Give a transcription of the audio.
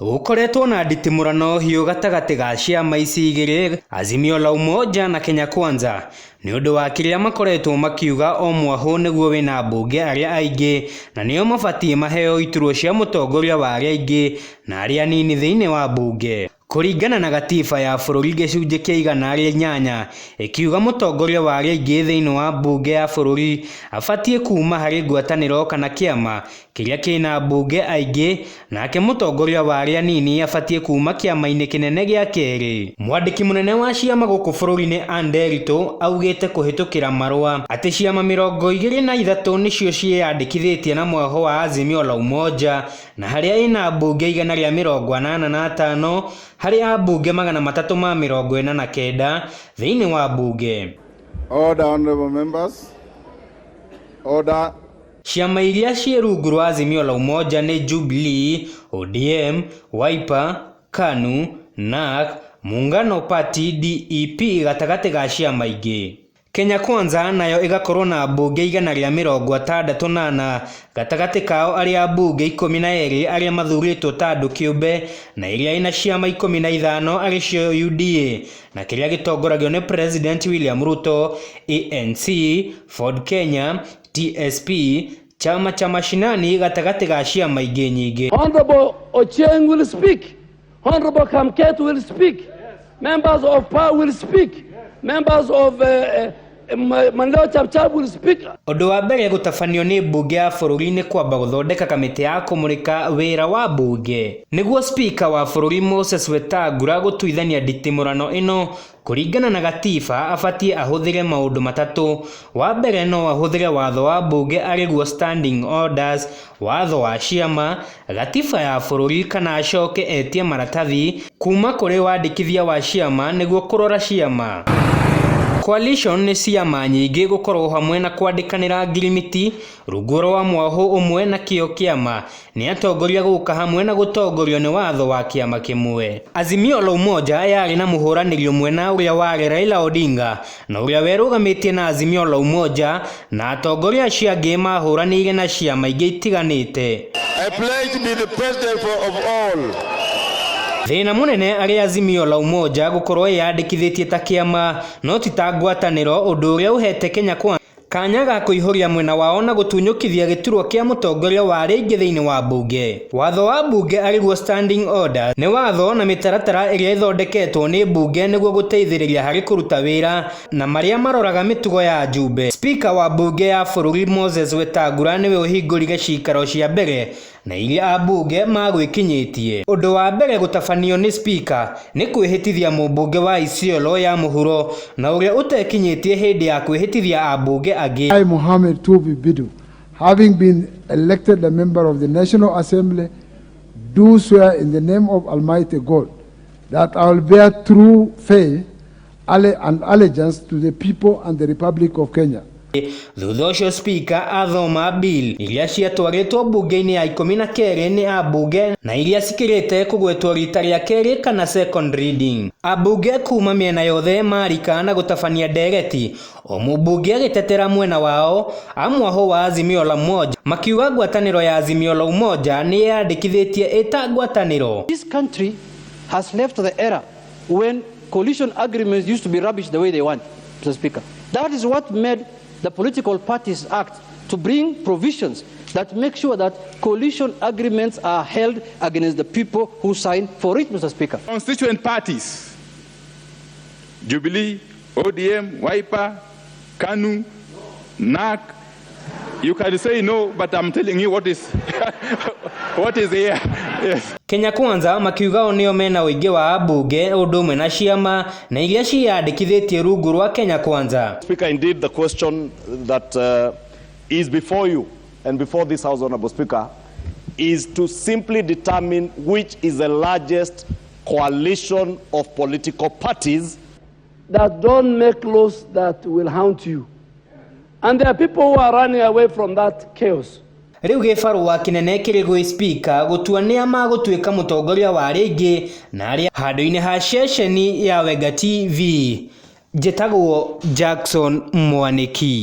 Gukoretwo na nditimurano hiu gatagati ga ciama ici igiri, Azimio la Umoja na Kenya Kwanza, ni undu wa kiria makoretwo makiuga o mwaho niguo wina mbunge aria aingi na nio mabatie maheo iturwo cia mutongoria wa aria aingi na aria nini thiini wa mbunge. Kuringana na gatiba ya bururi gicunje kia 108 ikiuga mutongoria wa aria aingi thiini wa mbunge ya bururi abatie kuma hari ngwataniro kana kiama kiria kina mbunge aingi, nake mutongoria wa aria nini abatie kuma kiama-ini kinene gia keri. Mwandiki munene wa ciama guku bururi-ini Anderito augite kuhitukira marua ati ciama 23 nicio ciandikithitie na mwaho wa Azimio la Umoja na haria ina mbunge 185 hari ambunge 349 thiini wa mbunge. Order, honorable members. Order. Ciama iria cie rungu rwa Azimio la Umoja ni Jubilee, ODM, Wiper, KANU, NARC, Muungano Party, DEP gatagati ga ciama ingi. Kenya Kwanza nayo igakorwo na mbunge 168 gatagati kao aria mbunge 12 aria mathuritwo ta andu kiumbe na iria ina ciama 15 aricio UDA na kiria gitongoragio ni President William Ruto, ANC, Ford Kenya, TSP, chama cha mashinani gatagati ga ciama ingi nyingi. Honorable Ochieng will speak. Honorable Kamket will speak. Members of PA will speak. Members of Mandao Chapchap will speak. Undu wa mbere gutabanio ni mbunge ya bururi ni kwamba guthondeka kamiti ya kumurika wira wa mbunge niguo speaker wa bururi Moses Wetangula gutuithania nditimurano ino. Kuringana na gatiba abatie ahuthire maundu matatu. Wa mbere no ahuthire watho wa mbunge ariguo standing orders, watho wa ciama, gatiba ya bururi kana acoke etie maratathi kuma kuri wandikithia wa ciama niguo kurora ciama. Coalition ni ciama nyingi gukorwo hamwe na kwandikanira ngirimiti rungu rwa mwaho umwe na kio kiama ni atongoria guka hamwe na gutongorio ni watho wa kiama kimwe. Azimio la Umoja yari na muhuraniri umwe na uria wari Raila Odinga na uria werugamitie na Azimio la Umoja na atongoria acio angi mahuranire na ciama ingi itiganite. I pledge to be the president of all. Thina munene aria Azimio la Umoja gukorwo yandikithitie ta kiama no ti ta ngwataniro, undu uria uhete Kenya Kwanza kanya ga kuihuria mwena wao na gutunyukithia giturwo kia mutongoria wa aria aingi thiini wa mbunge. Watho wa mbunge ariguo standing order ni watho na mitaratara iria ithondeketwo ni mbunge niguo guteithiriria hari kuruta wira na maria maroraga mitugo ya njumbe. Speaker wa mbunge ya bururi Moses Wetangula niwe uhingurire CIIKARO cia mbere na iria ambunge magwikinyitie. Undu wa mbere gutabanio ni speaker ni kwihitithia mumbunge wa Isiolo ya muhuro na uria utekinyitie hindi ya kwihitithia ambunge agi. I, Mohammed Tubi Bidu, having been elected a member of the National Assembly, do swear in the name of Almighty God that I will bear true faith and allegiance to the people and the Republic of Kenya. Thutha ucio speaker athoma bill iria ciatwaritwo mbunge-ini ya 12 ni ambunge na iria cikirite kugwetwo rita ria keri kana second reading. Ambunge kuma miena yothe marika na gutabania ndereti, o mumbunge agitetera mwena wao amwaho wa Azimio la Umoja makiuga ngwataniro ya Azimio la Umoja ni yandikithitie eta ngwataniro. This country has left the era when coalition agreements used to be rubbish the way they want, Mr. Speaker. That is what made the Political Parties Act to bring provisions that make sure that coalition agreements are held against the people who sign for it, Mr. Speaker. Constituent parties, Jubilee, ODM, Wiper, KANU, NARC, you can say no, but I'm telling you what is what is here. Yes. Kenya Kwanza makiuga o nio mena uingi wa ambunge undu umwe na ciama na iria ciandikithitie rungu rwa Kenya Kwanza. Speaker, indeed the question that is before you and before this House, Honorable Speaker, is to simply determine which is the largest coalition of political parties That don't make laws that will haunt you. And there are people who are running away from that chaos. Riu gibarua kinene kiri gwi speaker gutua ni amagutuika mutongoria wa aria aingi na aria handu-ini ha ceceni ya Wenga TV. Njitagwo Jackson Mwaniki.